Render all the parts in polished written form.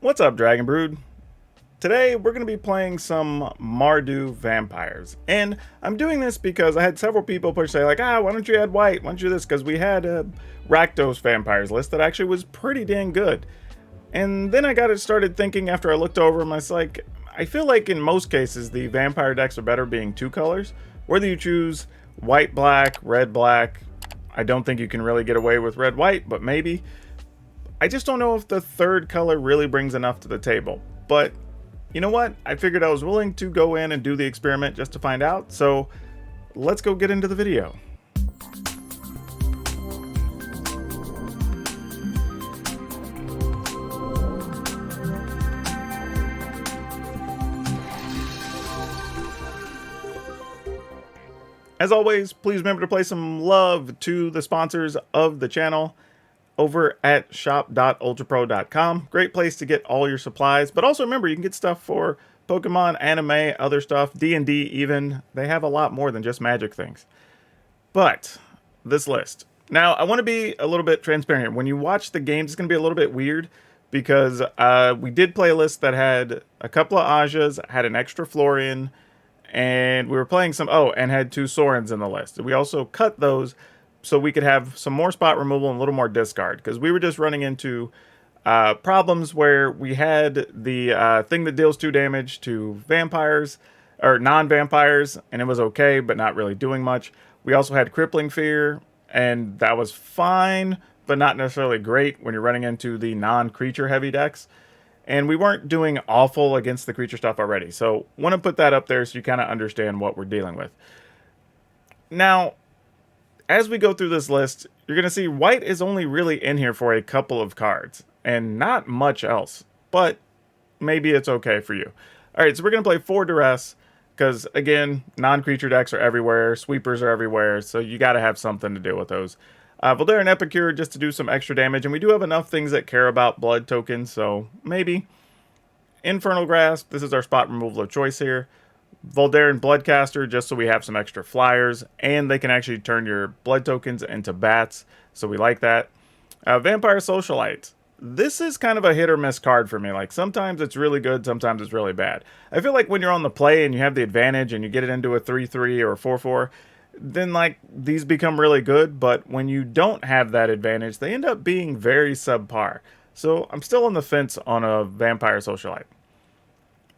What's up, Dragon Brood? Today we're going to be playing some Mardu Vampires. And I'm doing this because I had several people push say like, why don't you add white? Why don't you do this? Because we had a Rakdos Vampires list that actually was pretty dang good. And then I got it started thinking after I looked over them, I was like, I feel like in most cases the vampire decks are better being two colors. Whether you choose white, black, red, black, I don't think you can really get away with red, white, but maybe. I just don't know if the third color really brings enough to the table. But you know what? I figured I was willing to go in and do the experiment just to find out. So let's go get into the video. As always, please remember to play some love to the sponsors of the channel over at shop.ultrapro.com. Great place to get all your supplies, but also remember you can get stuff for Pokemon, anime, other stuff, D&D even. They have a lot more than just Magic things. But this list. Now, I want to be a little bit transparent. When you watch the games, it's going to be a little bit weird because we did play a list that had a couple of Ajas, had an extra Florian, and we were playing some, and had two Sorens in the list. We also cut those so we could have some more spot removal and a little more discard, because we were just running into problems where we had the thing that deals 2 damage to vampires, or non-vampires, and it was okay, but not really doing much. We also had Crippling Fear, and that was fine, but not necessarily great when you're running into the non-creature heavy decks. And we weren't doing awful against the creature stuff already. So want to put that up there so you kind of understand what we're dealing with. Now, as we go through this list, you're going to see white is only really in here for a couple of cards and not much else. But maybe it's okay for you. All right, so we're going to play 4 Duress because, again, non-creature decks are everywhere. Sweepers are everywhere, so you got to have something to deal with those. Voldaren Epicure just to do some extra damage, and we do have enough things that care about blood tokens, so maybe. Infernal Grasp, this is our spot removal of choice here. Voldaren Bloodcaster, just so we have some extra flyers, and they can actually turn your blood tokens into bats, so we like that. Vampire Socialite. This is kind of a hit or miss card for me. Like, sometimes it's really good, sometimes it's really bad. I feel like when you're on the play and you have the advantage and you get it into a 3-3 or a 4-4, then like these become really good, but when you don't have that advantage, they end up being very subpar. So I'm still on the fence on a Vampire Socialite.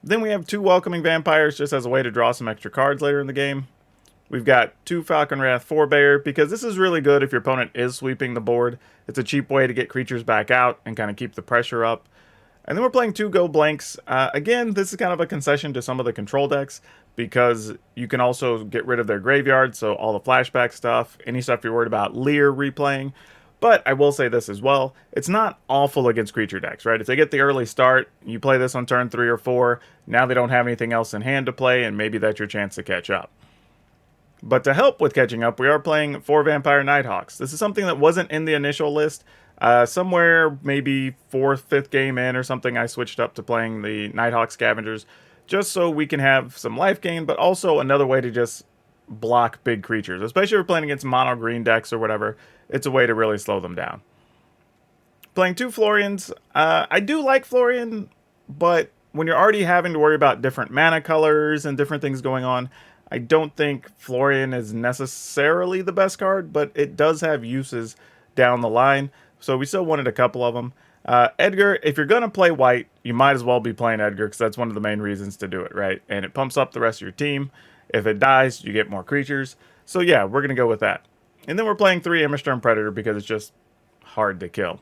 Then we have 2 Welcoming Vampires just as a way to draw some extra cards later in the game. We've got 2 Falconwrath Forebear, because this is really good if your opponent is sweeping the board. It's a cheap way to get creatures back out and kind of keep the pressure up. And then we're playing 2 Go Blanks. Again, this is kind of a concession to some of the control decks, because you can also get rid of their graveyard, so all the flashback stuff, any stuff you're worried about Lear replaying. But I will say this as well, it's not awful against creature decks, right? If they get the early start, you play this on turn 3 or 4, now they don't have anything else in hand to play, and maybe that's your chance to catch up. But to help with catching up, we are playing 4 Vampire Nighthawks. This is something that wasn't in the initial list. Somewhere maybe 4th, 5th game in or something, I switched up to playing the Nighthawk Scavengers, just so we can have some life gain, but also another way to just block big creatures. Especially if we're playing against mono green decks or whatever, it's a way to really slow them down. Playing 2 Florians. I do like Florian, but when you're already having to worry about different mana colors and different things going on, I don't think Florian is necessarily the best card, but it does have uses down the line, so we still wanted a couple of them. Edgar, if you're going to play white, you might as well be playing Edgar, because that's one of the main reasons to do it, right? And it pumps up the rest of your team. If it dies, you get more creatures. So yeah, we're going to go with that. And then we're playing 3 Emberstorm Predator, because it's just hard to kill.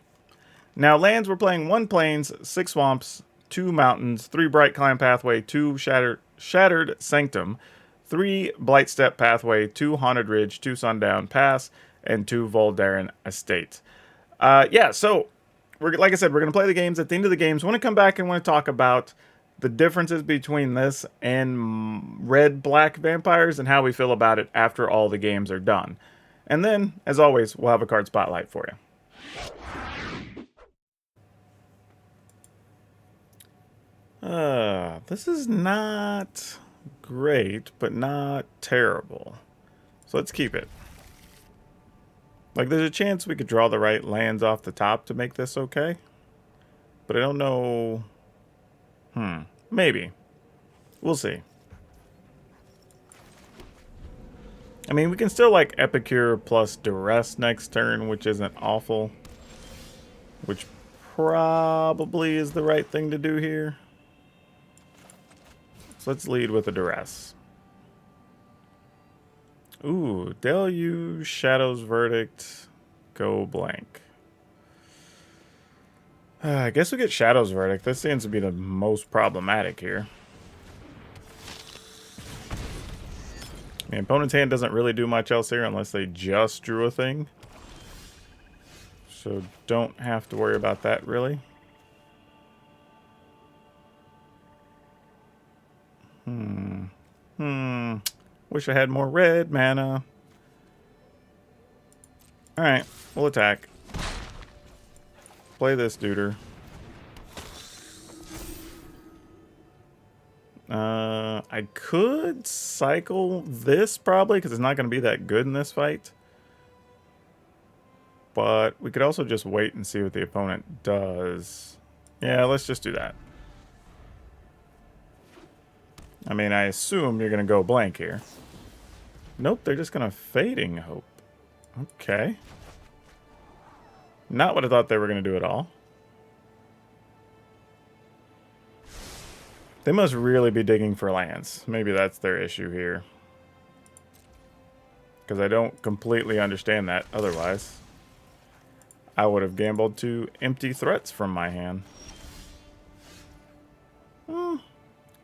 Now, lands, we're playing 1 Plains, 6 Swamps, 2 Mountains, 3 Bright Climb Pathway, 2 Shattered Sanctum, 3 Blightstep Pathway, 2 Haunted Ridge, 2 Sundown Pass, and 2 Voldaren Estate. Yeah, so like I said, we're going to play the games. At the end of the games, I want to come back and want to talk about the differences between this and red-black vampires and how we feel about it after all the games are done. And then, as always, we'll have a card spotlight for you. This is not great, but not terrible. So let's keep it. Like, there's a chance we could draw the right lands off the top to make this okay. but I don't know. Maybe. We'll see. I mean, we can still like Epicure plus Duress next turn, which isn't awful. Which probably is the right thing to do here. So let's lead with a Duress. Ooh, Deluge, Shadow's Verdict, go blank. I guess we get Shadow's Verdict. This seems to be the most problematic here. The opponent's hand doesn't really do much else here unless they just drew a thing. So don't have to worry about that really. Wish I had more red mana. Alright, we'll attack. Play this duder. I could cycle this probably because it's not going to be that good in this fight. But we could also just wait and see what the opponent does. Yeah, let's just do that. I mean, I assume you're going to go blank here. Nope, they're just going to Fading Hope. Okay. Not what I thought they were going to do at all. They must really be digging for lands. Maybe that's their issue here. Because I don't completely understand that otherwise. I would have gambled to empty threats from my hand.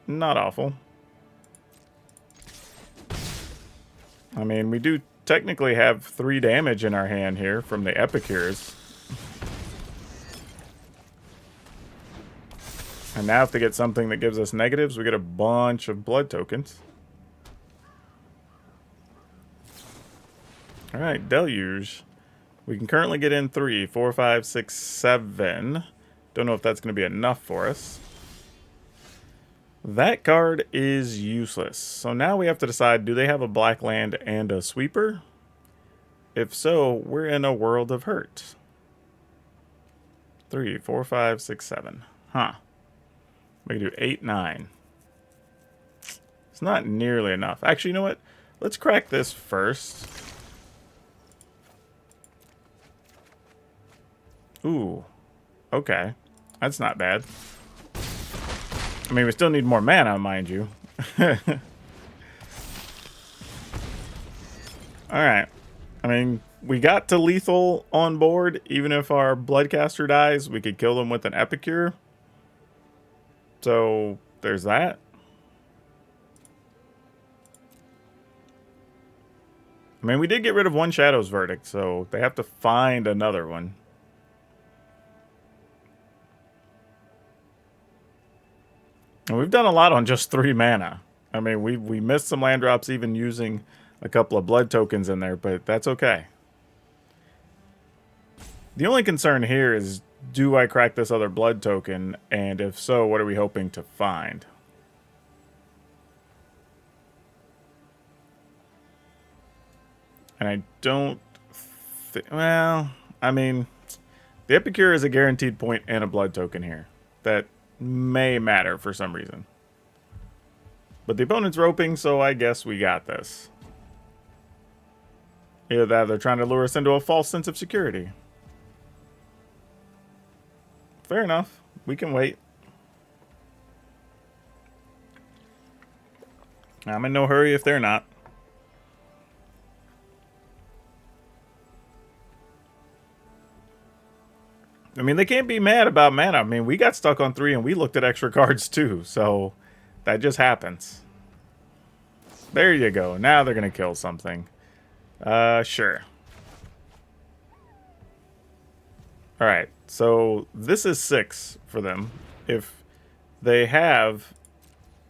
Not awful. I mean, we do technically have 3 damage in our hand here from the Epicures. And now if they get something that gives us negatives, we get a bunch of blood tokens. Alright, Deluge. We can currently get in 3, 4, 5, 6, 7. Don't know if that's going to be enough for us. That card is useless. So now we have to decide, do they have a black land and a sweeper? If so, we're in a world of hurt. 3, 4, 5, 6, 7. Huh. We can do 8, 9. It's not nearly enough. Actually, you know what? Let's crack this first. Ooh. Okay. That's not bad. I mean, we still need more mana, mind you. Alright. I mean, we got to lethal on board. Even if our Bloodcaster dies, we could kill them with an Epicure. So, there's that. I mean, we did get rid of one Shadow's Verdict, so they have to find another one. And we've done a lot on just 3 mana. I mean, we missed some land drops even using a couple of blood tokens in there, but that's okay. The only concern here is, do I crack this other blood token? And if so, what are we hoping to find? And I don't well, I mean, the Epicure is a guaranteed point and a blood token here. That may matter for some reason. But the opponent's roping, so I guess we got this. Either that, they're trying to lure us into a false sense of security. Fair enough. We can wait. I'm in no hurry if they're not. I mean, they can't be mad about mana. I mean, we got stuck on 3 and we looked at extra cards too, so that just happens. There you go. Now they're going to kill something. Sure. Alright, so this is 6 for them. If they have...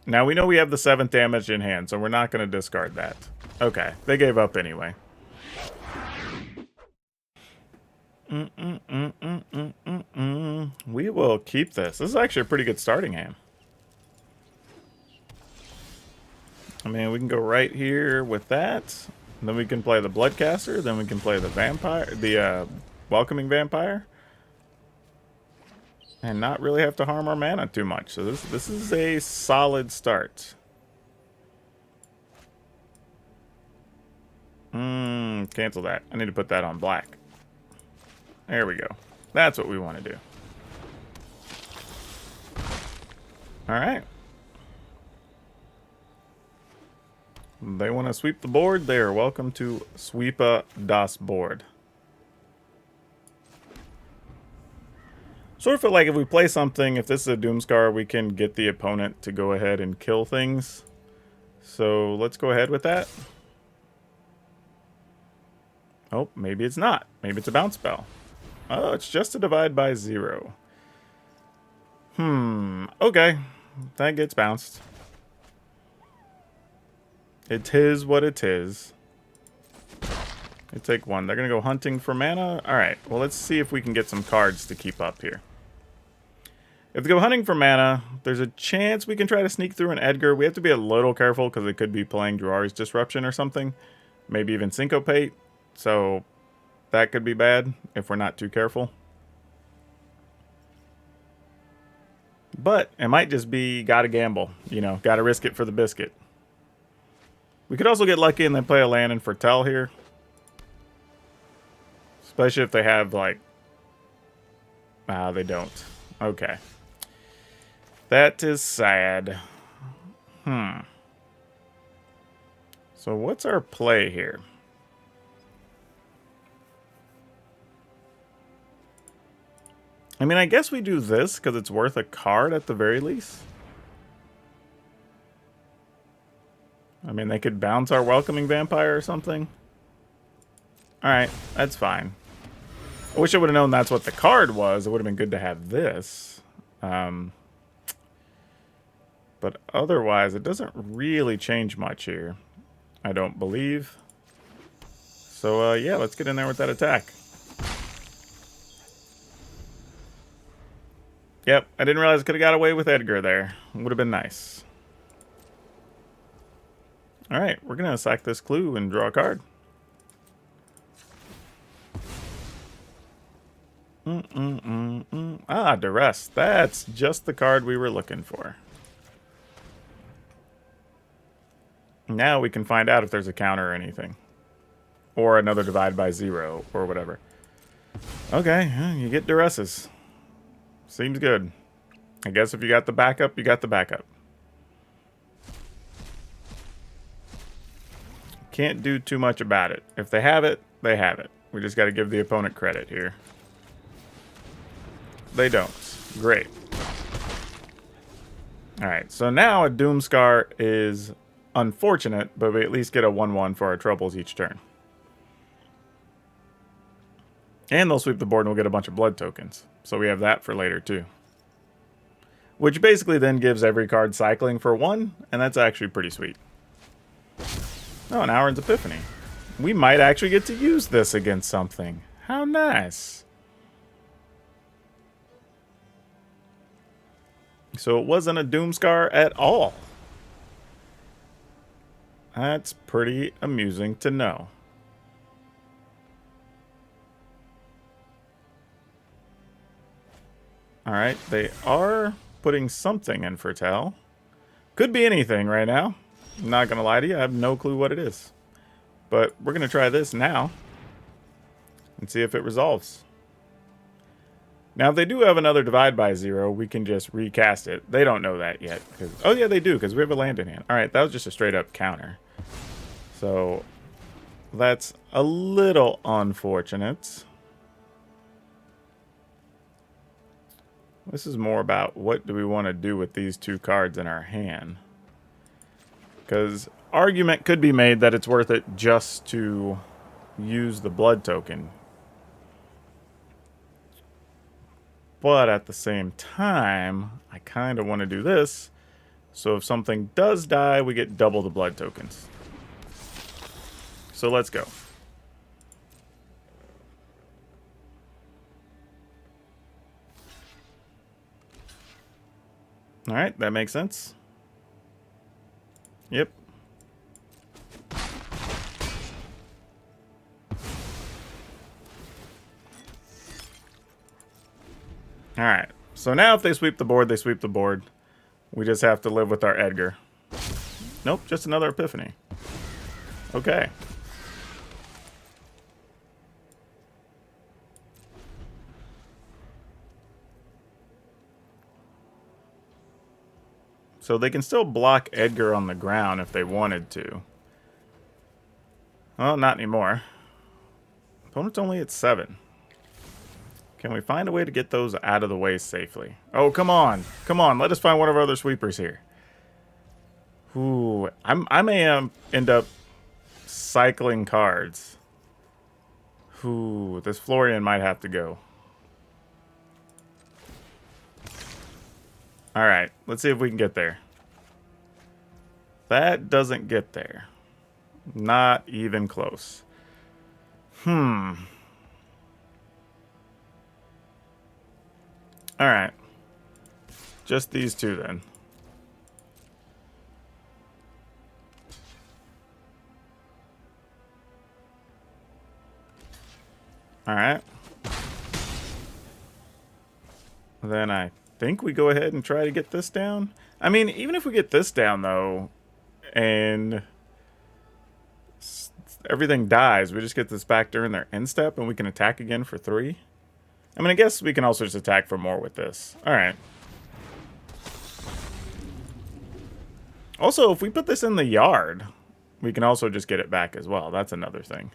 Now we know we have the 7th damage in hand, so we're not going to discard that. Okay, they gave up anyway. We will keep this. This is actually a pretty good starting hand. I mean, we can go right here with that. Then we can play the Bloodcaster. Then we can play the Vampire, the Welcoming Vampire. and not really have to harm our mana too much. So this is a solid start. Cancel that. I need to put that on black. There we go. That's what we want to do. Alright. They want to sweep the board. They are welcome to sweep das board. Sort of feel like if we play something, if this is a Doomscar, we can get the opponent to go ahead and kill things. So let's go ahead with that. Oh, maybe it's not. Maybe it's a bounce spell. Oh, it's just a divide by 0. Okay. That gets bounced. It is what it is. They take 1. They're going to go hunting for mana. Alright, well, let's see if we can get some cards to keep up here. If they go hunting for mana, there's a chance we can try to sneak through an Edgar. We have to be a little careful because they could be playing Druari's Disruption or something. Maybe even Syncopate. So that could be bad if we're not too careful. But it might just be gotta gamble. You know, gotta risk it for the biscuit. We could also get lucky and then play a land and foretell here. Especially if they have, like... they don't. Okay. That is sad. So what's our play here? I mean, I guess we do this because it's worth a card at the very least. I mean, they could bounce our Welcoming Vampire or something. Alright, that's fine. I wish I would have known that's what the card was. It would have been good to have this. But otherwise, it doesn't really change much here. I don't believe. So, yeah, let's get in there with that attack. Yep, I didn't realize I could have got away with Edgar there. Would have been nice. Alright, we're going to sack this clue and draw a card. Ah, Duress. That's just the card we were looking for. Now we can find out if there's a counter or anything. Or another divide by 0 or whatever. Okay, you get Duresses. Seems good. I guess if you got the backup, you got the backup. Can't do too much about it. If they have it, they have it. We just got to give the opponent credit here. They don't. Great. Alright, so now a Doomscar is unfortunate, but we at least get a 1/1 for our troubles each turn. And they'll sweep the board and we'll get a bunch of blood tokens. So we have that for later too. Which basically then gives every card cycling for 1, and that's actually pretty sweet. Oh, an Azorius Epiphany. We might actually get to use this against something. How nice. So it wasn't a Doomscar at all. That's pretty amusing to know. Alright, they are putting something in foretell. Could be anything right now. I'm not going to lie to you, I have no clue what it is. But we're going to try this now. And see if it resolves. Now, if they do have another divide by 0, we can just recast it. They don't know that yet. Oh, yeah, they do, because we have a land in hand. Alright, that was just a straight-up counter. So, that's a little unfortunate. This is more about what do we want to do with these two cards in our hand. Because argument could be made that it's worth it just to use the blood token. But at the same time, I kind of want to do this. So if something does die, we get double the blood tokens. So let's go. Alright, that makes sense. Yep. Alright, So now if they sweep the board, they sweep the board. We just have to live with our Edgar. Nope, just another Epiphany. Okay. So they can still block Edgar on the ground if they wanted to. Well, not anymore. Opponent's only at 7. Can we find a way to get those out of the way safely? Oh, come on. Come on, let us find one of our other sweepers here. Ooh, I may end up cycling cards. Ooh, this Florian might have to go. Alright, let's see if we can get there. That doesn't get there. Not even close. Alright. Just these two then. Alright. Then I think we go ahead and try to get this down. I mean, even if we get this down, though, and everything dies, we just get this back during their end step, and we can attack again for 3. I mean, I guess we can also just attack for more with this. Alright. Also, if we put this in the yard, we can also just get it back as well. That's another thing.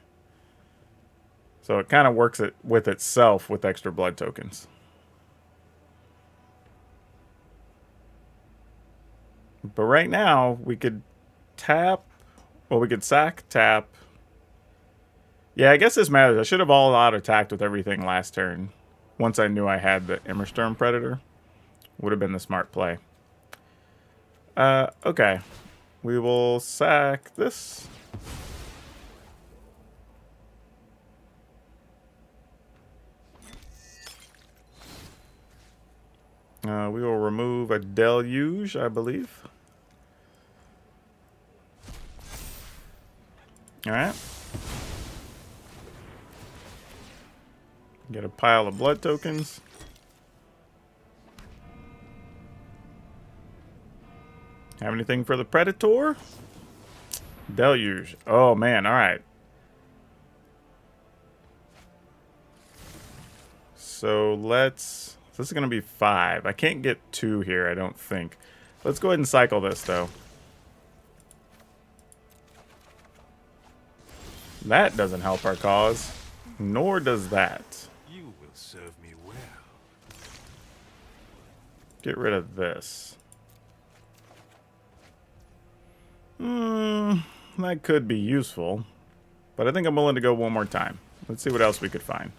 So it kind of works it with itself with extra blood tokens. But right now, we could tap. Well, we could sack, tap. Yeah, I guess this matters. I should have all out attacked with everything last turn. Once I knew I had the Immersturm Predator. Would have been the smart play. Okay. We will sack this. We will remove a Deluge, I believe. Alright. Get a pile of blood tokens. Have anything for the Predator? Deluge. Oh, man. Alright. So let's... This is going to be 5. I can't get 2 here, I don't think. Let's go ahead and cycle this, though. That doesn't help our cause. Nor does that. You will serve me well. Get rid of this. That could be useful. But I think I'm willing to go one more time. Let's see what else we could find.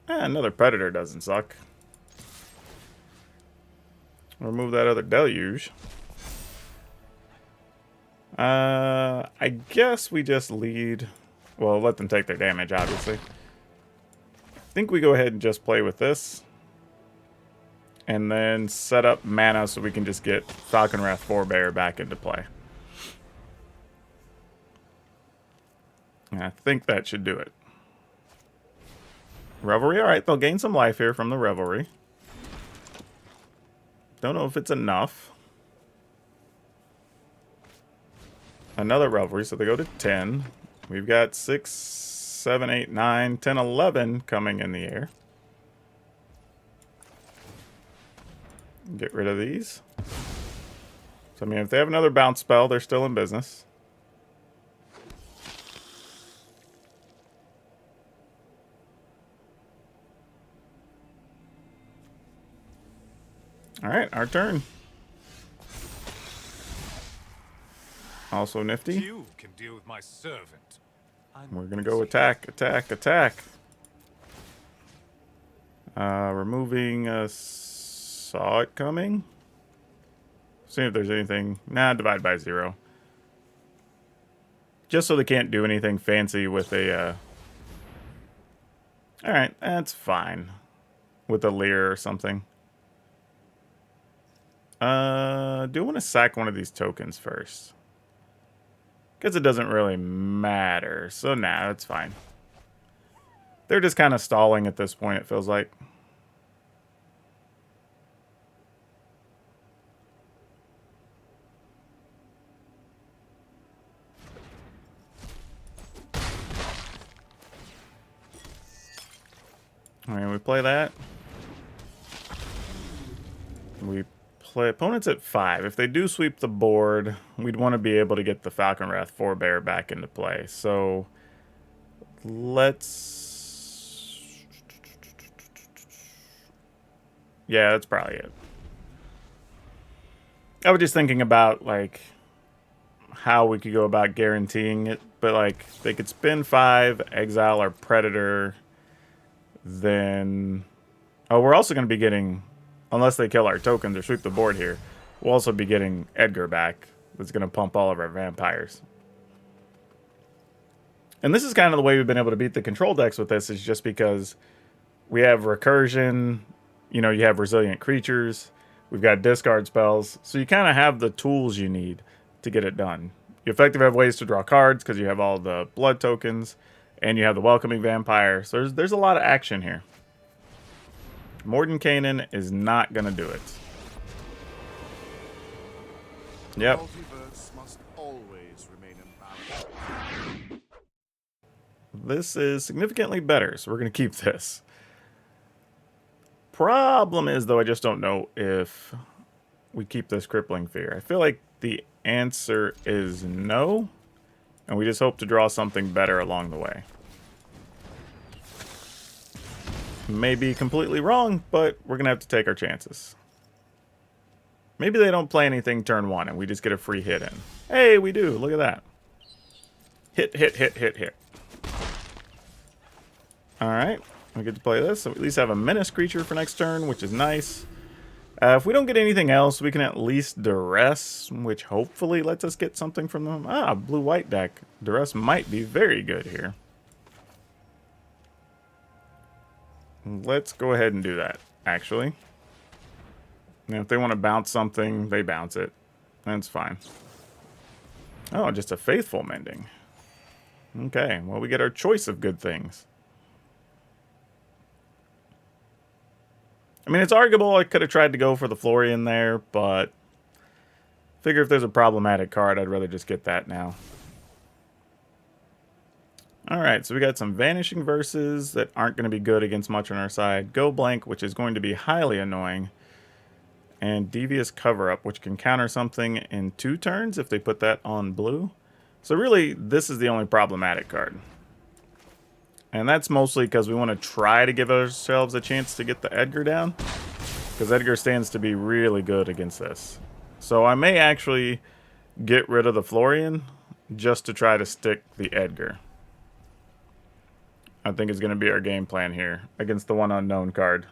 Another Predator doesn't suck. Remove that other Deluge. I guess we just lead... Well, let them take their damage, obviously. I think we go ahead and just play with this. And then set up mana so we can just get Falconwrath Forebear back into play. And I think that should do it. Revelry, alright, they'll gain some life here from the Revelry. Don't know if it's enough. Another Revelry, so they go to 10. We've got 6, 7, 8, 9, 10, 11 coming in the air. Get rid of these. So, I mean, if they have another bounce spell, they're still in business. Alright, our turn. Also nifty. You can deal with my servant. We're gonna go attack, attack, attack. Removing saw it coming. See if there's anything. Nah, divide by 0. Just so they can't do anything fancy with a Alright, that's fine. With a Leer or something. Do I want to sack one of these tokens first? Because it doesn't really matter. So, nah, that's fine. They're just kind of stalling at this point, it feels like. All right, we play that. We play opponents at 5. If they do sweep the board, we'd want to be able to get the Falcon Wrath Forebear back into play. So let's... Yeah, that's probably it. I was just thinking about, like, how we could go about guaranteeing it. But, like, they could spin 5, exile our Predator, then... Oh, we're also going to be getting... Unless they kill our tokens or sweep the board here, we'll also be getting Edgar back. That's going to pump all of our vampires. And this is kind of the way we've been able to beat the control decks with this, is just because we have recursion, you know, you have resilient creatures, we've got discard spells, so you kind of have the tools you need to get it done. You effectively have ways to draw cards because you have all the blood tokens, and you have the welcoming vampire, so there's a lot of action here. Mordenkainen is not going to do it. Yep. Must always remain in balance. This is significantly better, so we're going to keep this. Problem is, though, I just don't know if we keep this Crippling Fear. I feel like the answer is no, and we just hope to draw something better along the way. May be completely wrong, but we're going to have to take our chances. Maybe they don't play anything turn 1, and we just get a free hit in. Hey, we do. Look at that. Hit, hit, hit, hit, hit. Alright, we get to play this. So we at least have a menace creature for next turn, which is nice. If we don't get anything else, we can at least duress, which hopefully lets us get something from them. Ah, blue-white deck. Duress might be very good here. Let's go ahead and do that, actually. And if they want to bounce something, they bounce it. That's fine. Oh, just a Faithful Mending. Okay, well, we get our choice of good things. I mean, it's arguable I could have tried to go for the Florian there, but figure if there's a problematic card, I'd rather just get that now. Alright, so we got some Vanishing Verses that aren't going to be good against much on our side. Go Blank, which is going to be highly annoying. And Devious Cover-Up, which can counter something in 2 turns if they put that on blue. So really, this is the only problematic card. And that's mostly because we want to try to give ourselves a chance to get the Edgar down. Because Edgar stands to be really good against this. So I may actually get rid of the Florian just to try to stick the Edgar. I think is going to be our game plan here against the one unknown card.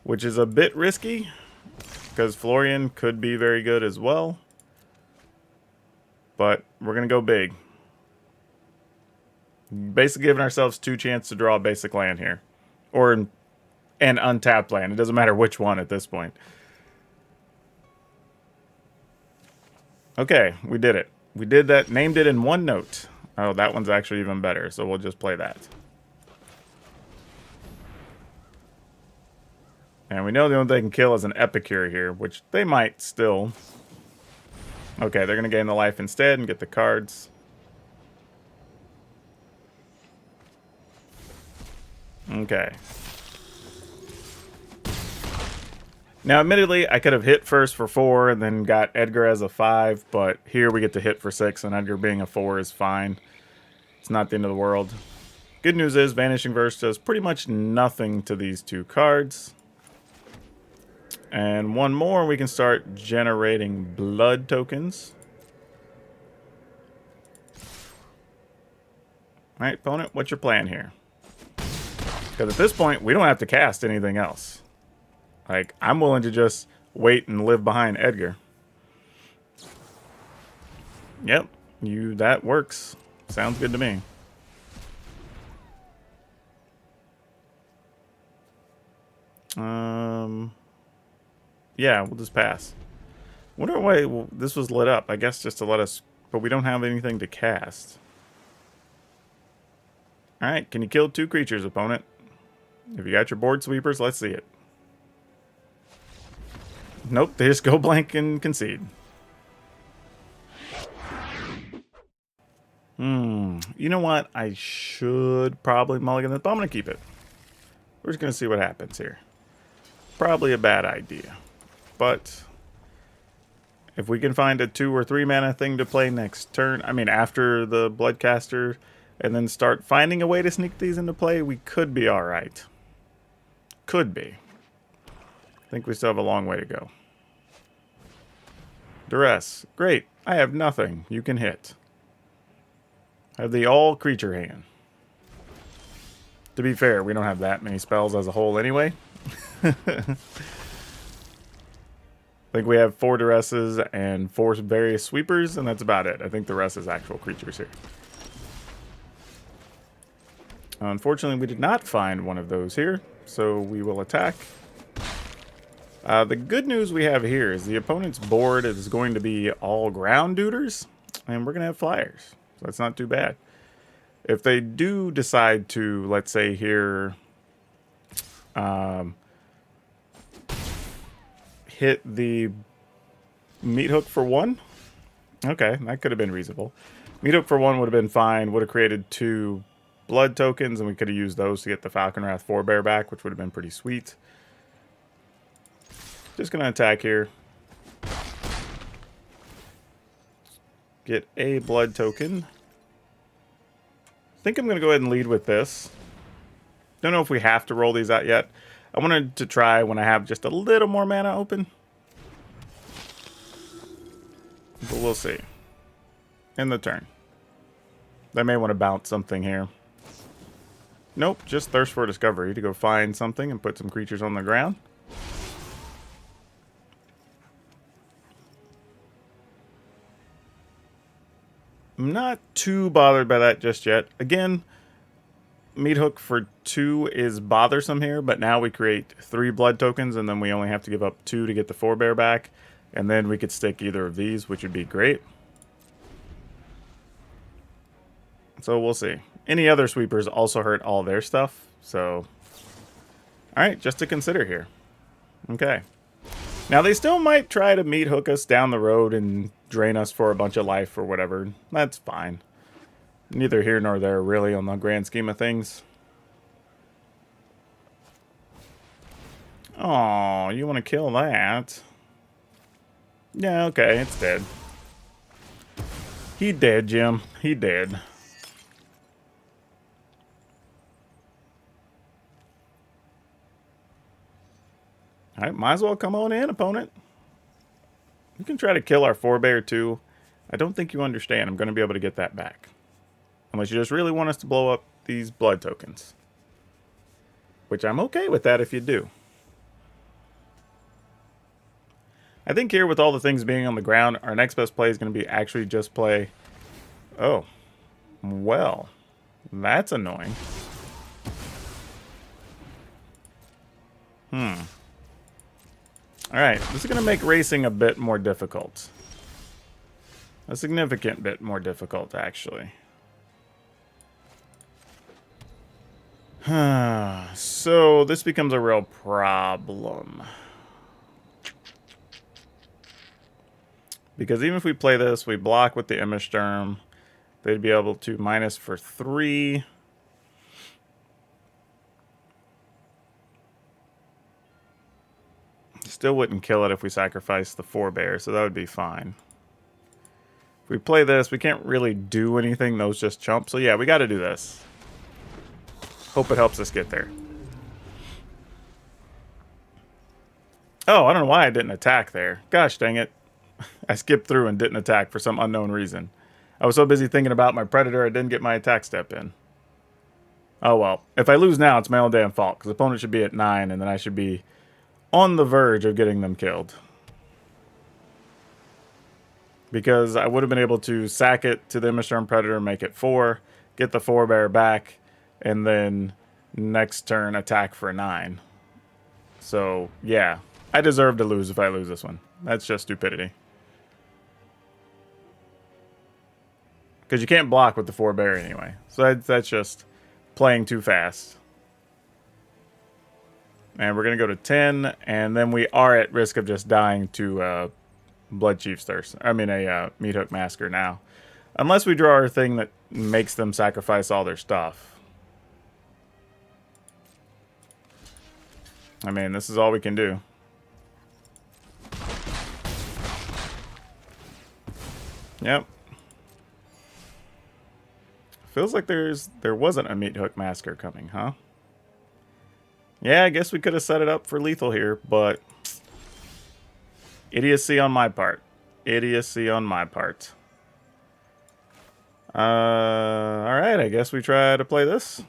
Which is a bit risky, because Florian could be very good as well. But we're going to go big. Basically giving ourselves 2 chances to draw a basic land here. Or an untapped land. It doesn't matter which one at this point. Okay, we did it. We did that, named it in 1 note. Oh, that one's actually even better, so we'll just play that. And we know the only thing they can kill is an Epicure here, which they might still. Okay, they're going to gain the life instead and get the cards. Okay. Now, admittedly, I could have hit first for 4 and then got Edgar as a 5, but here we get to hit for 6, and Edgar being a 4 is fine. It's not the end of the world. Good news is Vanishing Verse does pretty much nothing to these 2 cards. And one more, we can start generating blood tokens. Alright, opponent, what's your plan here? Because at this point, we don't have to cast anything else. Like, I'm willing to just wait and live behind Edgar. Yep, that works. Sounds good to me. Yeah, we'll just pass. Wonder why this was lit up. I guess just to let us... But we don't have anything to cast. Alright, can you kill 2 creatures, opponent? If you got your board sweepers, let's see it. Nope, they just go blank and concede. You know what? I should probably mulligan this, but I'm going to keep it. We're just going to see what happens here. Probably a bad idea. But if we can find a 2 or 3 mana thing to play next turn, I mean after the Bloodcaster, and then start finding a way to sneak these into play, we could be alright. Could be. I think we still have a long way to go. Duress. Great. I have nothing. You can hit. I have the all creature hand. To be fair, we don't have that many spells as a whole anyway. I think we have 4 Duresses and 4 various sweepers, and that's about it. I think the rest is actual creatures here. Unfortunately, we did not find one of those here, so we will attack. The good news we have here is the opponent's board is going to be all ground duders, and we're going to have flyers. So that's not too bad. If they do decide to, let's say here, hit the meat hook for 1. Okay, that could have been reasonable. Meat hook for 1 would have been fine. Would have created 2 blood tokens, and we could have used those to get the Falcon Wrath Forebear back, which would have been pretty sweet. Just going to attack here. Get a blood token. I think I'm going to go ahead and lead with this. Don't know if we have to roll these out yet. I wanted to try when I have just a little more mana open. But we'll see. In the turn. They may want to bounce something here. Nope, just Thirst for Discovery to go find something and put some creatures on the ground. I'm not too bothered by that just yet. Again, Meat Hook for 2 is bothersome here, but now we create 3 blood tokens, and then we only have to give up 2 to get the Forebear back. And then we could stick either of these, which would be great. So we'll see. Any other sweepers also hurt all their stuff, so... Alright, just to consider here. Okay. Now, they still might try to meat hook us down the road and drain us for a bunch of life or whatever. That's fine. Neither here nor there, really, on the grand scheme of things. Oh, you want to kill that? Yeah, okay, it's dead. He dead, Jim. He dead. Alright, might as well come on in, opponent. You can try to kill our Forebear too. I don't think you understand. I'm going to be able to get that back. Unless you just really want us to blow up these blood tokens. Which I'm okay with that if you do. I think here with all the things being on the ground, our next best play is going to be actually just play... Oh. Well. That's annoying. Alright, this is going to make racing a bit more difficult. A significant bit more difficult, actually. So, this becomes a real problem. Because even if we play this, we block with the Image Sturm. They'd be able to minus for 3. Still wouldn't kill it if we sacrificed the Forebear, so that would be fine. If we play this, we can't really do anything. Those just chump. So yeah, we got to do this. Hope it helps us get there. Oh, I don't know why I didn't attack there. Gosh dang it. I skipped through and didn't attack for some unknown reason. I was so busy thinking about my Predator, I didn't get my attack step in. Oh well. If I lose now, it's my own damn fault, because the opponent should be at 9, and then I should be on the verge of getting them killed. Because I would have been able to sack it to the Image Sturm Predator, make it 4, get the Forebear back, and then next turn attack for 9. So, yeah. I deserve to lose if I lose this one. That's just stupidity. Because you can't block with the Forebear anyway. So that's just playing too fast. And we're going to go to 10, and then we are at risk of just dying to Blood Chief's Thirst. I mean, a Meathook Massacre now. Unless we draw our thing that makes them sacrifice all their stuff. I mean, this is all we can do. Yep. Feels like there wasn't a Meathook Massacre coming, huh? Yeah, I guess we could have set it up for lethal here, but idiocy on my part. Idiocy on my part. Alright, I guess we try to play this.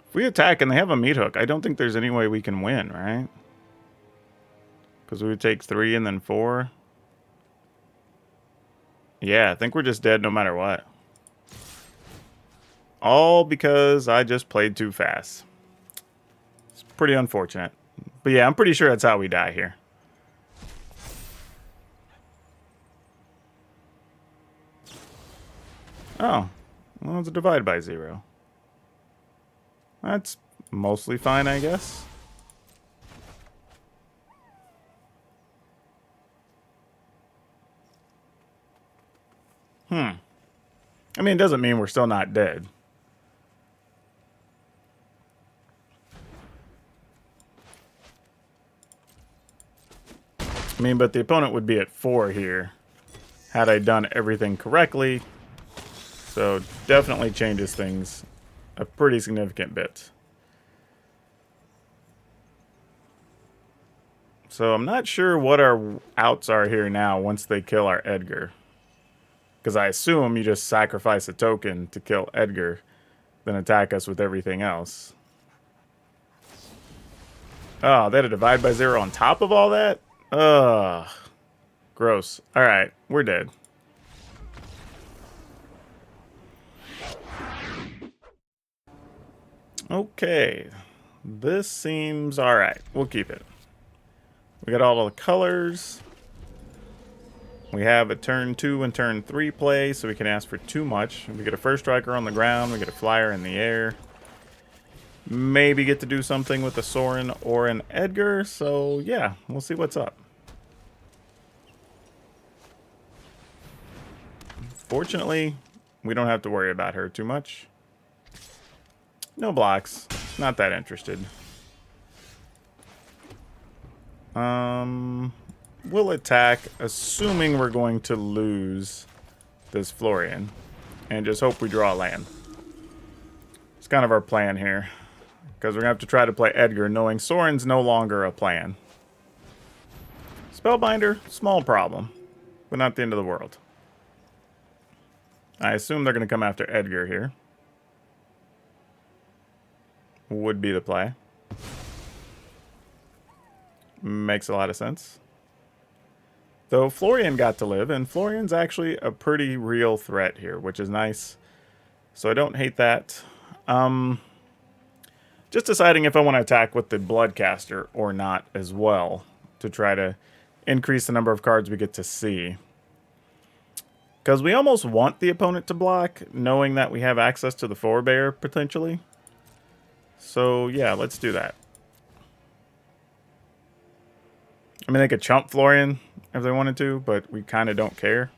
If we attack and they have a Meathook, I don't think there's any way we can win, right? Because we would take 3 and then 4. Yeah, I think we're just dead no matter what. All because I just played too fast. It's pretty unfortunate. But yeah, I'm pretty sure that's how we die here. Oh. Well, it's a divide by 0. That's mostly fine, I guess. I mean, it doesn't mean we're still not dead. I mean, but the opponent would be at 4 here had I done everything correctly. So definitely changes things a pretty significant bit. So I'm not sure what our outs are here now once they kill our Edgar. Because I assume you just sacrifice a token to kill Edgar, then attack us with everything else. Oh, they had a divide by 0 on top of all that? Ugh. Gross. Alright, we're dead. Okay. This seems alright. We'll keep it. We got all the colors. We have a turn 2 and turn 3 play, so we can ask for too much. We get a first striker on the ground, we get a flyer in the air. Maybe get to do something with a Sorin or an Edgar, so yeah, we'll see what's up. Fortunately, we don't have to worry about her too much. No blocks. Not that interested. We'll attack, assuming we're going to lose this Florian, and just hope we draw a land. It's kind of our plan here, because we're going to have to try to play Edgar, knowing Sorin's no longer a plan. Spellbinder, small problem, but not the end of the world. I assume they're going to come after Edgar here. Would be the play. Makes a lot of sense. Though Florian got to live, and Florian's actually a pretty real threat here, which is nice. So I don't hate that. Just deciding if I want to attack with the Bloodcaster or not as well, to try to increase the number of cards we get to see. Because we almost want the opponent to block, knowing that we have access to the Forebear, potentially. So yeah, let's do that. I mean, they could chump Florian if they wanted to, but we kind of don't care.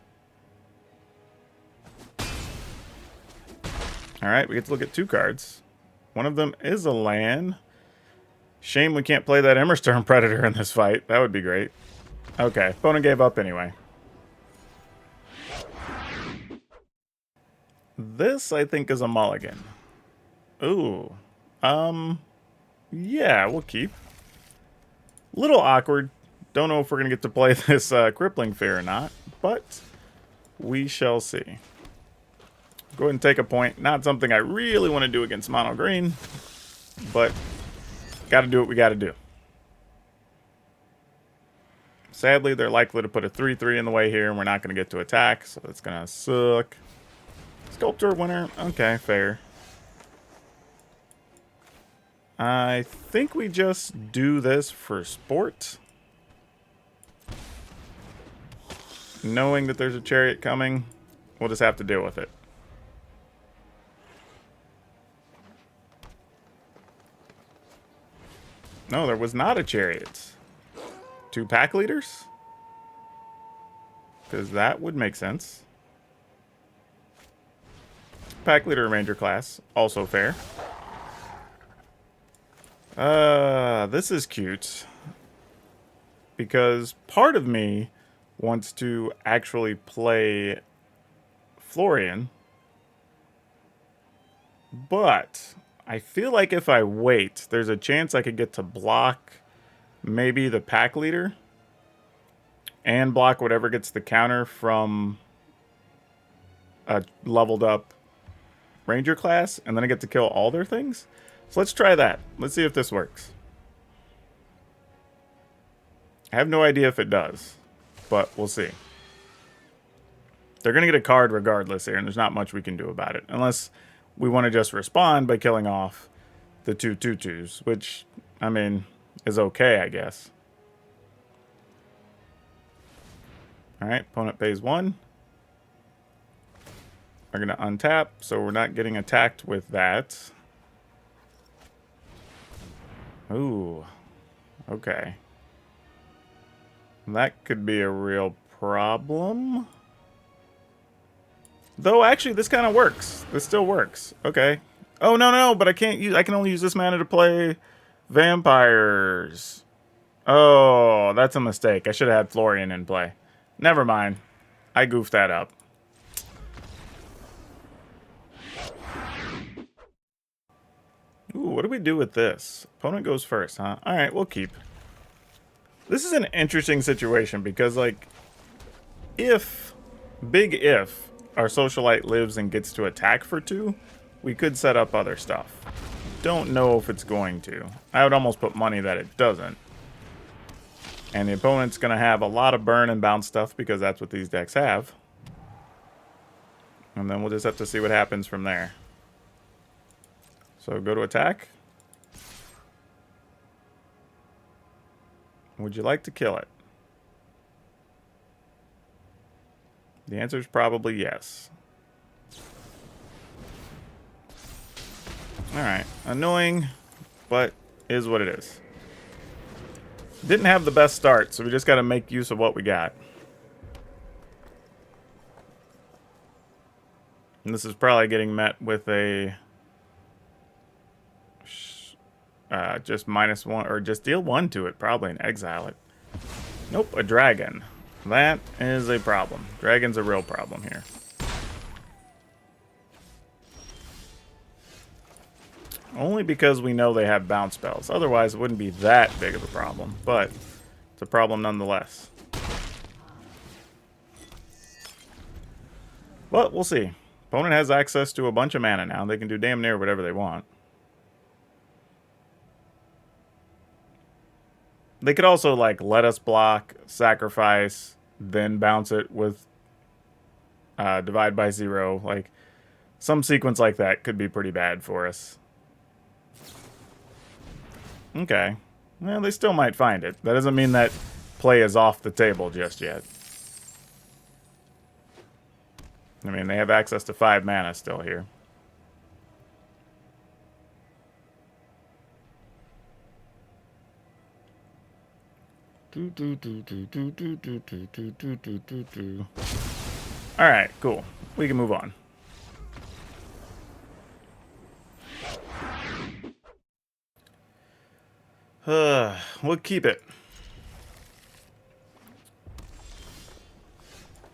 Alright, we get to look at 2 cards. One of them is a land. Shame we can't play that Emberstern Predator in this fight. That would be great. Okay, opponent gave up anyway. This, I think, is a mulligan. Ooh. Yeah, we'll keep. Little awkward. Don't know if we're going to get to play this Crippling Fear or not, but we shall see. Go ahead and take a point. Not something I really want to do against Mono Green, but got to do what we got to do. Sadly, they're likely to put a 3/3 in the way here, and we're not going to get to attack, so that's going to suck. Sculptor winner. Okay, fair. I think we just do this for sport. Knowing that there's a chariot coming, we'll just have to deal with it. No, there was not a chariot. 2 pack leaders? Because that would make sense. Pack leader ranger class, also fair. This is cute. Because part of me wants to actually play Florian. But I feel like if I wait, there's a chance I could get to block maybe the pack leader and block whatever gets the counter from a leveled up ranger class, and then I get to kill all their things. So let's try that. Let's see if this works. I have no idea if it does, but we'll see. They're going to get a card regardless here, and there's not much we can do about it. Unless we want to just respond by killing off the 2 2/2s, which, I mean, is okay, I guess. Alright, opponent pays 1. We're going to untap, so we're not getting attacked with that. Ooh. Okay. That could be a real problem. Though, actually, this kind of works. This still works. Okay. Oh, no, but I can't use... I can only use this mana to play vampires. Oh, that's a mistake. I should have had Florian in play. Never mind. I goofed that up. Ooh, what do we do with this? Opponent goes first, huh? Alright, we'll keep. This is an interesting situation because, like, big if, our Socialite lives and gets to attack for 2, we could set up other stuff. Don't know if it's going to. I would almost put money that it doesn't. And the opponent's going to have a lot of burn and bounce stuff because that's what these decks have. And then we'll just have to see what happens from there. So go to attack. Would you like to kill it? The answer is probably yes. Alright. Annoying, but is what it is. Didn't have the best start, so we just got to make use of what we got. And this is probably getting met with a... just -1, or just deal 1 to it, probably, and exile it. Nope, a dragon. That is a problem. Dragon's a real problem here. Only because we know they have bounce spells. Otherwise, it wouldn't be that big of a problem, but it's a problem nonetheless. But we'll see. Opponent has access to a bunch of mana now. They can do damn near whatever they want. They could also, like, let us block, sacrifice, then bounce it with divide by 0. Like, some sequence like that could be pretty bad for us. Okay. Well, they still might find it. That doesn't mean that play is off the table just yet. I mean, they have access to 5 mana still here. Alright, cool. We can move on. We'll keep it.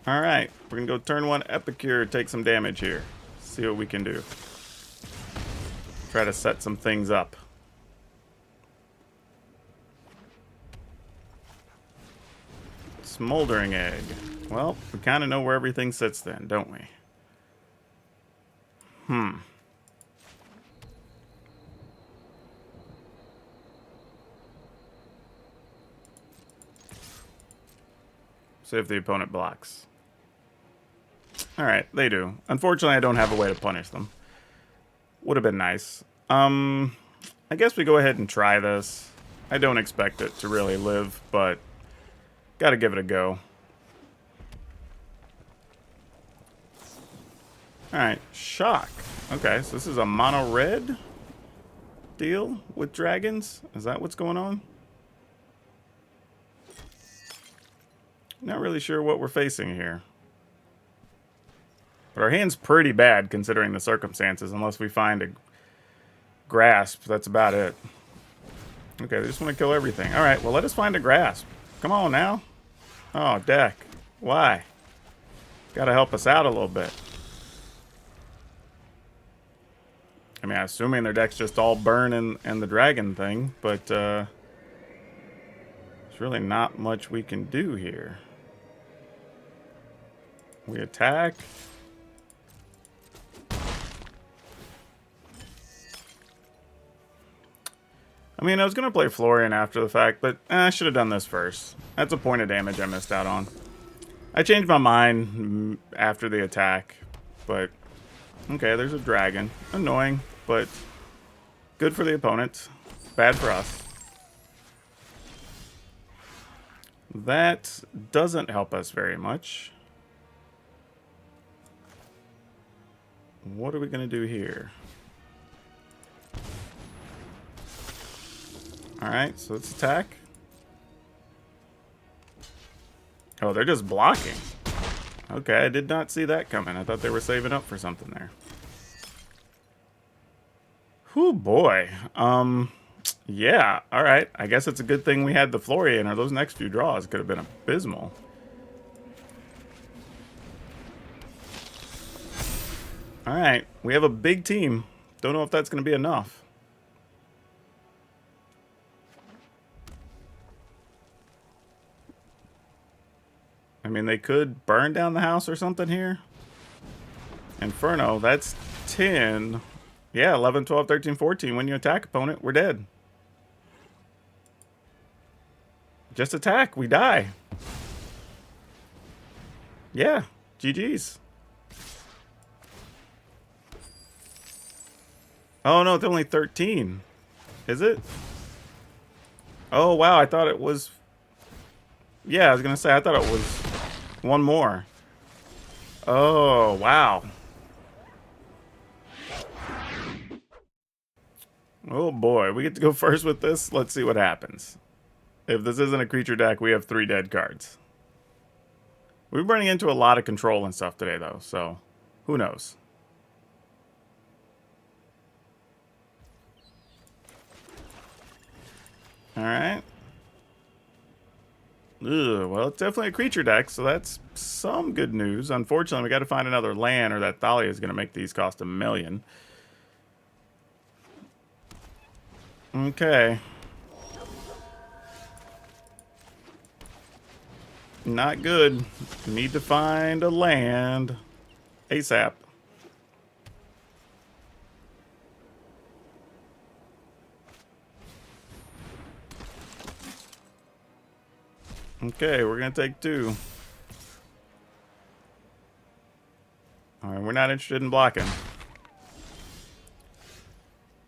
Alright, we're gonna go turn 1 Epicure, take some damage here. See what we can do. Try to set some things up. Smoldering Egg. Well, we kind of know where everything sits then, don't we? See if the opponent blocks. Alright, they do. Unfortunately, I don't have a way to punish them. Would have been nice. I I guess we go ahead and try this. I don't expect it to really live, but gotta give it a go. Alright, shock. Okay, so this is a mono red deal with dragons? Is that what's going on? Not really sure what we're facing here. But our hand's pretty bad considering the circumstances, unless we find a grasp. That's about it. Okay, they just want to kill everything. Alright, well let us find a grasp. Come on now. Oh, deck. Why? Gotta help us out a little bit. I mean, I'm assuming their deck's just all burn and the dragon thing, but there's really not much we can do here. We attack. I mean, I was going to play Florian after the fact, but I should have done this first. That's a point of damage I missed out on. I changed my mind after the attack, but okay, there's a dragon. Annoying, but good for the opponent. Bad for us. That doesn't help us very much. What are we going to do here? Alright, so let's attack. Oh, they're just blocking. Okay, I did not see that coming. I thought they were saving up for something there. Whew, boy. Yeah, alright. I guess it's a good thing we had the Florian, or those next few draws could have been abysmal. Alright, we have a big team. Don't know if that's going to be enough. I mean, they could burn down the house or something here. Inferno, that's 10. Yeah, 11, 12, 13, 14. When you attack opponent, we're dead. Just attack, we die. Yeah, GG's. Oh no, it's only 13. Is it? Oh wow, I thought it was... Yeah, I was gonna say, I thought it was one more. Oh, wow. Oh boy, we get to go first with this. Let's see what happens. If this isn't a creature deck, we have 3 dead cards. We're running into a lot of control and stuff today, though, so who knows? Alright. Well, it's definitely a creature deck, so that's some good news. Unfortunately, we got to find another land, or that Thalia is going to make these cost $1 million. Okay. Not good. Need to find a land ASAP. Okay, we're going to take 2. Alright, we're not interested in blocking.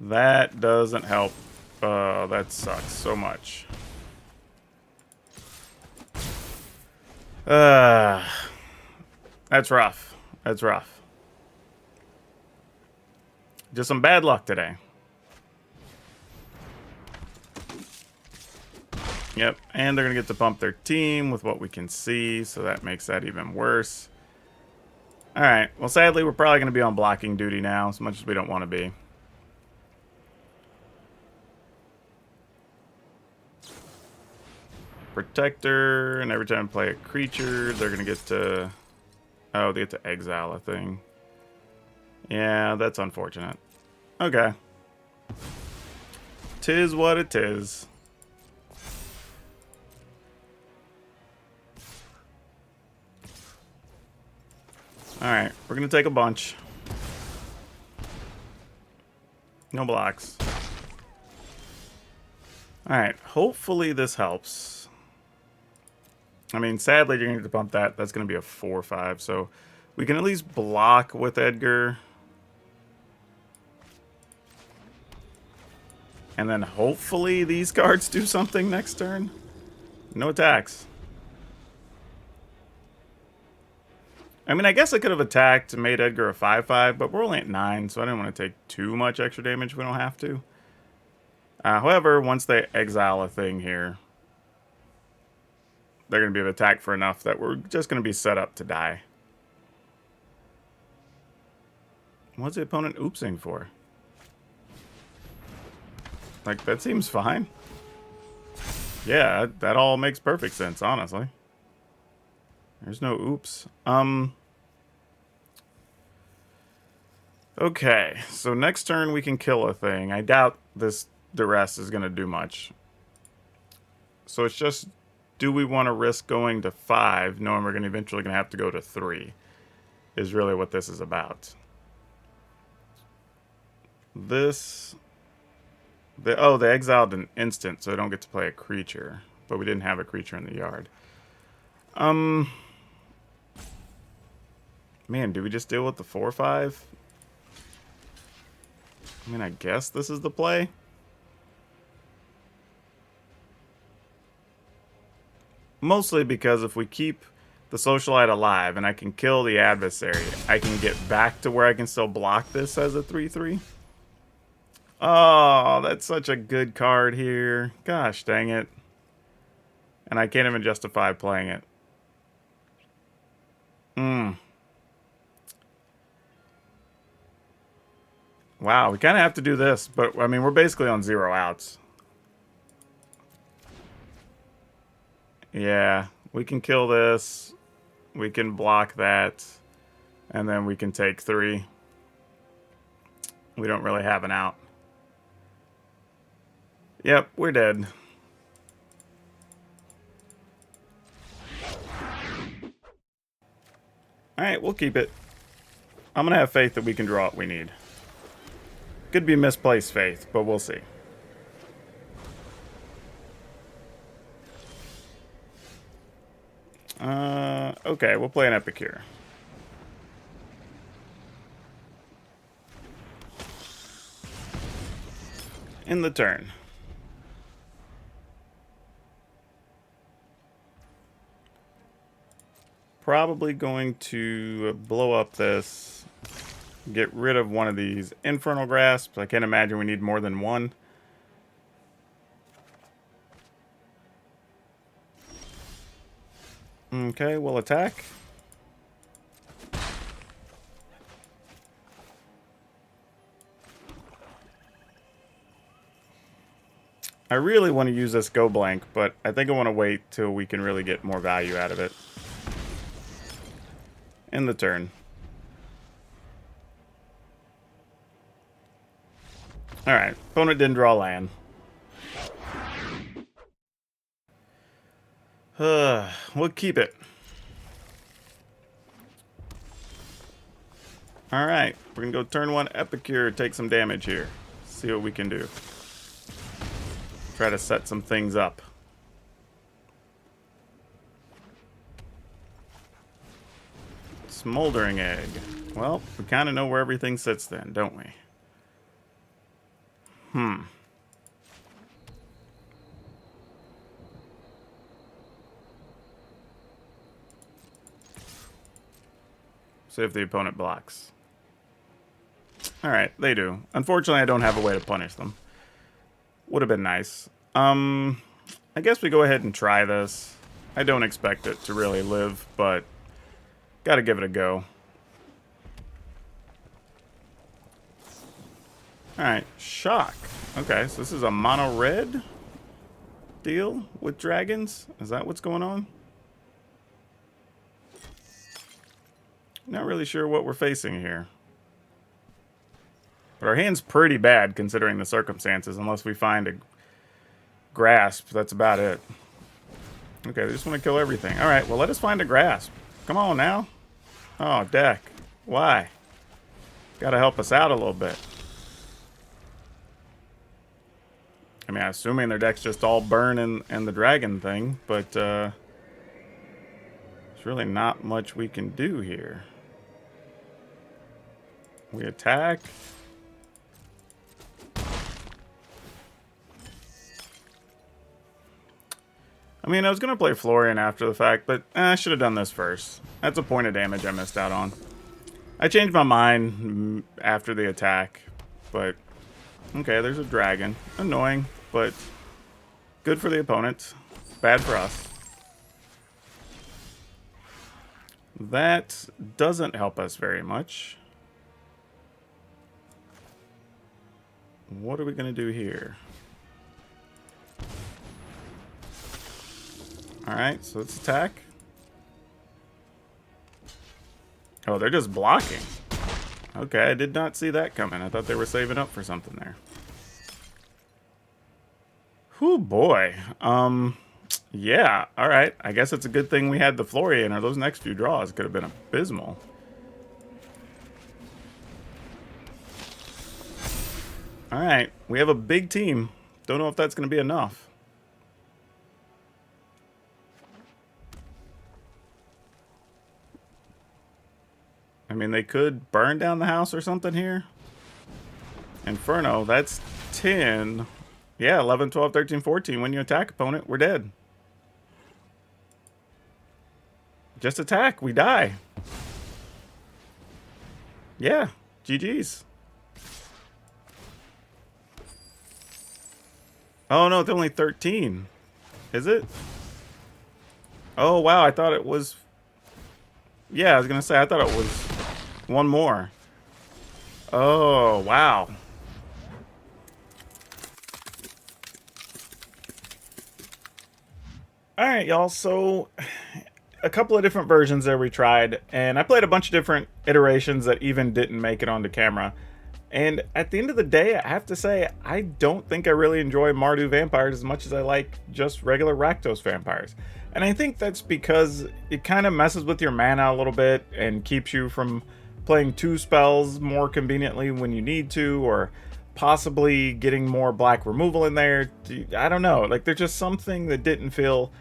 That doesn't help. That sucks so much. That's rough. That's rough. Just some bad luck today. Yep, and they're going to get to pump their team with what we can see, so that makes that even worse. Alright, well sadly we're probably going to be on blocking duty now, as much as we don't want to be. Protector, and every time I play a creature, they're going to get to... Oh, they get to exile a thing. Yeah, that's unfortunate. Okay. 'Tis what it is. Alright, we're going to take a bunch. No blocks. Alright, hopefully this helps. I mean, sadly, you're going to have to bump that. That's going to be a 4-5, so we can at least block with Edgar. And then hopefully these cards do something next turn. No attacks. I mean, I guess I could have attacked and made Edgar a 5/5, but we're only at 9, so I didn't want to take too much extra damage if we don't have to. However, once they exile a thing here, they're going to be able to attack for enough that we're just going to be set up to die. What's the opponent oopsing for? Like, that seems fine. Yeah, that all makes perfect sense, honestly. There's no oops. Okay, so next turn we can kill a thing. I doubt this duress is going to do much. So it's just, do we want to risk going to 5, knowing we're eventually going to have to go to 3, is really what this is about. This... oh, they exiled an instant, so they don't get to play a creature. But we didn't have a creature in the yard. Man, do we just deal with the 4/5? I mean, I guess this is the play. Mostly because if we keep the Socialite alive and I can kill the adversary, I can get back to where I can still block this as a 3/3. Oh, that's such a good card here. Gosh dang it. And I can't even justify playing it. Wow, we kind of have to do this, but I mean, we're basically on 0 outs. Yeah, we can kill this. We can block that. And then we can take 3. We don't really have an out. Yep, we're dead. Alright, we'll keep it. I'm going to have faith that we can draw what we need. Could be misplaced faith, but we'll see. Okay, we'll play an Epicure. In the turn. Probably going to blow up this. Get rid of one of these Infernal Grasps. I can't imagine we need more than one. Okay, we'll attack. I really want to use this Go Blank, but I think I want to wait till we can really get more value out of it. In the turn. Alright, opponent didn't draw land. We'll keep it. Alright, we're gonna go turn 1 Epicure, take some damage here. See what we can do. Try to set some things up. Smoldering Egg. Well, we kind of know where everything sits then, don't we? See if the opponent blocks. Alright, they do. Unfortunately, I don't have a way to punish them. Would have been nice. I guess we go ahead and try this. I don't expect it to really live, but gotta give it a go. Alright, shock. Okay, so this is a mono red deal with dragons? Is that what's going on? Not really sure what we're facing here. But our hand's pretty bad considering the circumstances, unless we find a grasp. That's about it. Okay, they just want to kill everything. Alright, well let us find a grasp. Come on now. Oh, deck. Why? Gotta help us out a little bit. I mean, assuming their deck's just all burn and the dragon thing, but there's really not much we can do here. We attack. I mean, I was going to play Florian after the fact, but I should have done this first. That's a point of damage I missed out on. I changed my mind after the attack, but okay, there's a dragon. Annoying, but good for the opponent. Bad for us. That doesn't help us very much. What are we going to do here? Alright, so let's attack. Oh, they're just blocking. Okay, I did not see that coming. I thought they were saving up for something there. Whew, boy. Yeah, alright. I guess it's a good thing we had the Florian, or those next few draws could have been abysmal. Alright, we have a big team. Don't know if that's going to be enough. I mean, they could burn down the house or something here. Inferno, that's 10. Yeah, 11, 12, 13, 14. When you attack opponent, we're dead. Just attack, we die. Yeah, GG's. Oh no, it's only 13. Is it? Oh wow, I thought it was... Yeah, I was gonna say, I thought it was one more. Oh, wow. Alright, y'all, so a couple of different versions there we tried, and I played a bunch of different iterations that even didn't make it onto camera. And at the end of the day, I have to say, I don't think I really enjoy Mardu Vampires as much as I like just regular Rakdos Vampires. And I think that's because it kind of messes with your mana a little bit and keeps you from playing 2 spells more conveniently when you need to, or possibly getting more black removal in there. I don't know, like there's just something that didn't feel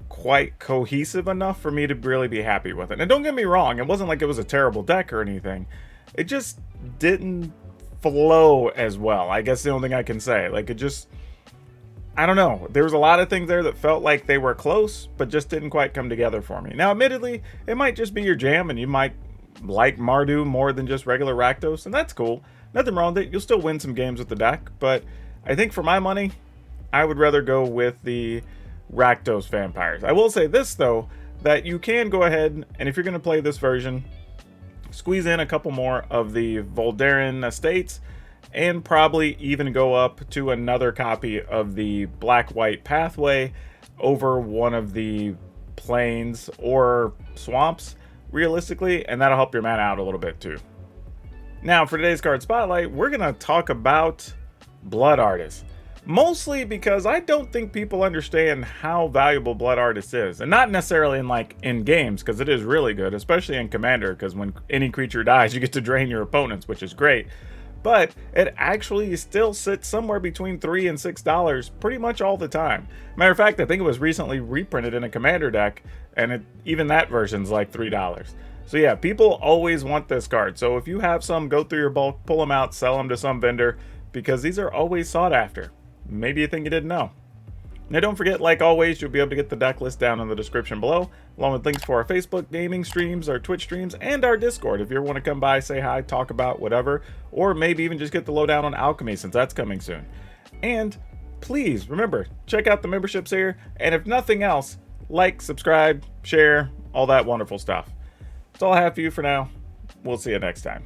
quite cohesive enough for me to really be happy with it. And don't get me wrong, it wasn't like it was a terrible deck or anything. It just didn't flow as well. I guess the only thing I can say, like, it just, I don't know, there was a lot of things there that felt like they were close but just didn't quite come together for me. Now admittedly, it might just be your jam and you might like Mardu more than just regular Rakdos, and that's cool, nothing wrong with it. You'll still win some games with the deck, but I think for my money I would rather go with the Rakdos Vampires. I will say this though, that you can go ahead and if you're going to play this version, squeeze in a couple more of the Voldaren estates, and probably even go up to another copy of the Black-White Pathway over one of the plains or swamps, realistically, and that'll help your mana out a little bit too. Now, for today's card spotlight, we're going to talk about Blood Artist. Mostly because I don't think people understand how valuable Blood Artist is. And not necessarily in games, because it is really good, especially in Commander, because when any creature dies, you get to drain your opponents, which is great. But it actually still sits somewhere between $3 and $6 pretty much all the time. Matter of fact, I think it was recently reprinted in a Commander deck, and even that version's like $3. So yeah, people always want this card. So if you have some, go through your bulk, pull them out, sell them to some vendor, because these are always sought after. Maybe a thing you didn't know. Now don't forget, like always, you'll be able to get the deck list down in the description below, along with links for our Facebook gaming streams, our Twitch streams, and our Discord if you ever want to come by, say hi, talk about whatever, or maybe even just get the lowdown on alchemy since that's coming soon. And please remember, check out the memberships here, and if nothing else, like, subscribe, share, all that wonderful stuff. That's all I have for you for now. We'll see you next time.